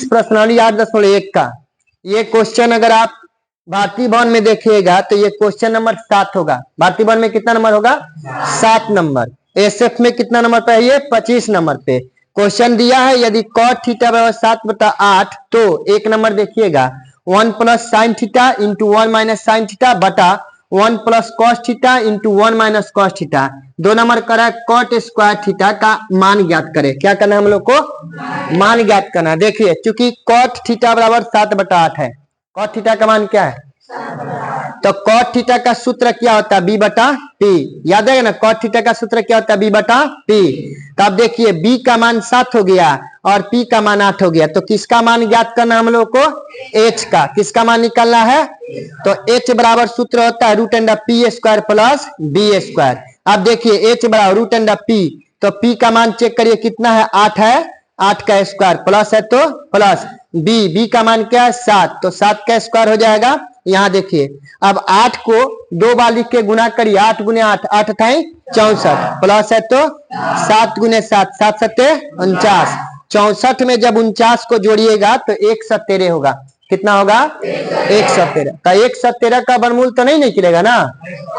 प्रश्नावली 8.1 का ये क्वेश्चन अगर आप भारतीय भवन में देखिएगा तो ये क्वेश्चन नंबर 7 होगा। भारतीय भवन में कितना नंबर होगा? 7 नंबर। एसएफ में कितना नंबर पे है? ये 25 नंबर पे क्वेश्चन दिया है। यदि cot थीटा बराबर 7/8 तो एक नंबर देखिएगा 1 plus sine theta into 1 minus sine theta बटा 1 plus cos theta into 1 minus cos theta. 2 number करा कॉट स्क्वायर थीटा का मान ज्ञात करे। क्या करना है हम लोग को? मान ज्ञात करना। देखिए चूंकि कॉट थीटा बराबर 7/8 है, कॉट थीटा का मान क्या है? तो कॉट थीटा का सूत्र क्या होता है? बी बटा पी। याद है ना, कॉट थीटा का सूत्र क्या होता है? बी बटा पी। तो अब देखिए बी का मान 7 हो गया और पी का मान 8 हो गया। तो किसका मान ज्ञात करना हम लोग को? एच का। किसका मान निकालना है? तो एच बराबर सूत्र होता है root under P square plus B square. अब देखिए एच बराबर रूट अंडर पी, तो पी का मान चेक करिए कितना है? 8 है। 8 का स्क्वायर प्लस है तो प्लस बी का मान क्या है? 7, तो 7 का स्क्वायर हो जाएगा। यहाँ देखिए अब 8 को 2 बार लिख के गुना करिए। 8 गुने 8, 8 अठाई 64 प्लस है तो 7 गुने 7, 7 सत्ते 49। 64 में जब 49 को जोड़िएगा तो 113 होगा। कितना होगा? 113। तो 113 का वर्गमूल तो नहीं निकलेगा ना।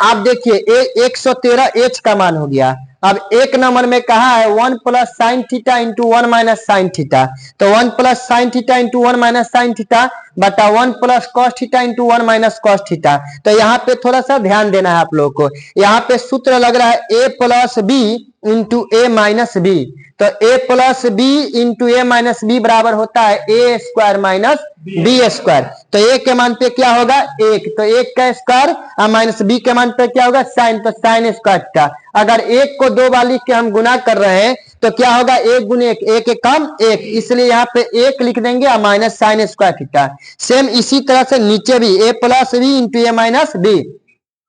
आप देखिए 113 एच का मान हो गया। अब एक नंबर में कहा है 1 plus sine theta into 1 minus sine theta. तो 1 plus sine theta into 1 minus sine theta बटा 1 plus cos theta into 1 minus cos theta. तो यहाँ पे थोड़ा सा ध्यान देना है आप लोगों को। यहाँ पे सूत्र लग रहा है ए प्लस बी इंटू ए माइनस बी। तो ए प्लस बी इंटू ए माइनस बी बराबर होता है ए स्क्वायर माइनस बी स्क्वायर। तो ए के मान पे क्या होगा? 1, तो 1 का स्क्वायर और माइनस बी के मान पे क्या होगा? साइन, तो साइन स्क्वायर थीटा। अगर 1 को 2 बार लिख के हम गुना कर रहे हैं तो क्या होगा? 1 गुने 1, 1 एक कम 1, इसलिए यहाँ पे 1 लिख देंगे और minus sine square theta. Same इसी तरह से नीचे भी ए प्लस बी इंटू ए माइनस बी,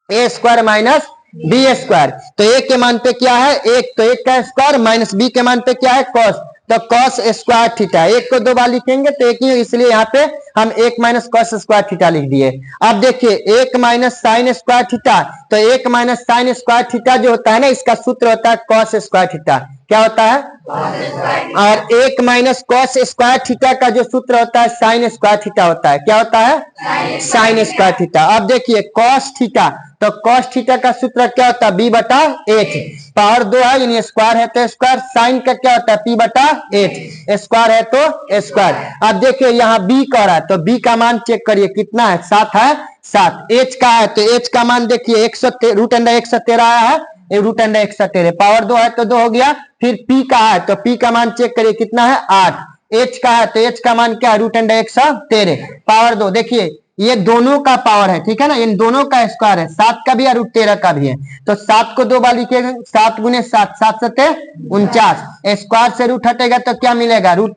ए स्क्वायर माइनस बी स्क्वायर। तो ए के मान पे क्या है? 1, तो 1 का स्क्वायर माइनस बी के मान पे क्या है? कॉस, तो कॉस स्क्वायर थीटा। 1 को 2 बार लिखेंगे तो 1 ही, इसलिए यहाँ पे हम 1 माइनस कॉस स्क्वायर थीटा लिख दिए। अब देखिए 1 माइनस साइन स्क्वायर थीटा, तो 1 माइनस साइन स्क्वायर थीटा जो होता है ना, इसका सूत्र होता है कॉस स्क्वायर थीटा। क्या होता है? और 1 माइनस कॉस स्क्वायर थीटा का जो सूत्र होता है साइन स्क्वायर थीटा होता है। क्या होता है? Sine square theta. अब देखिए कॉस थीटा, तो कॉस थीटा का सूत्र क्या होता है? बी बटा एच। पावर 2 है यानी स्क्वायर है तो स्क्वायर। साइन का क्या होता है? पी बटा एच, स्क्वायर है तो स्क्वायर। अब देखिए यहाँ बी का रहा है तो बी का मान चेक करिए कितना है? 7 है। 7 एच का है तो एच का मान देखिए 113 रूट अंडर 113 आया है, रूट अंडर 113। पावर 2 है तो 2 हो गया। फिर पी का है तो पी का मान चेक करिए कितना है? 8। एच का है तो एच का मान क्या है? Root under 113। पावर 2 देखिए ये दोनों का पावर है, ठीक है ना, इन दोनों का स्क्वायर है। 7 का भी है रूट 13 का भी है। तो 7 को 2 बार लिखिएगा, 7 गुने 7, 7 सत्ते 49। स्क्वायर से रूट हटेगा तो क्या मिलेगा? रूट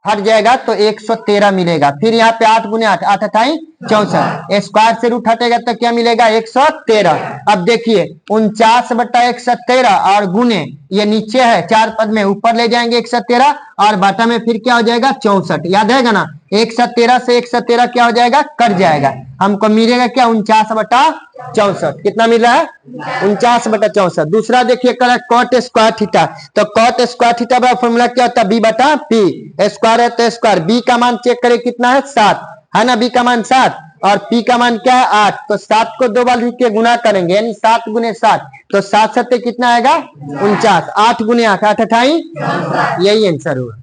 हट जाएगा तो 113 मिलेगा। फिर यहाँ पे 8 गुने 8, 8 अठाई 64। स्क्वायर से रूट हटेगा तो क्या मिलेगा? 113। अब देखिए 49 बटा 113 और गुने ये नीचे है 4 पद में, ऊपर ले जाएंगे 113 और बटा में फिर क्या हो जाएगा? 64। याद रहेगा ना, 113 से 113 क्या हो जाएगा? कट जाएगा। हमको मिलेगा क्या? 49 बटा 64। कितना मिल रहा है? 49 बटा 64। दूसरा देखिए कर कॉट स्क्वायर थीटा, तो कॉट स्क्वायर थीटा का फॉर्मूला क्या होता है? बी बटा पी। स्क्वायर है तो स्क्वायर। बी का मान चेक करें कितना है? 7 है ना, बी का मान 7 और पी का मान क्या है? 8। तो 7 को 2 बार लिख के गुना करेंगे यानी 7 गुने 7, तो 7 सत्ते कितना आएगा? 49। 8 गुने 8, 8 अठाई, यही आंसर हुआ।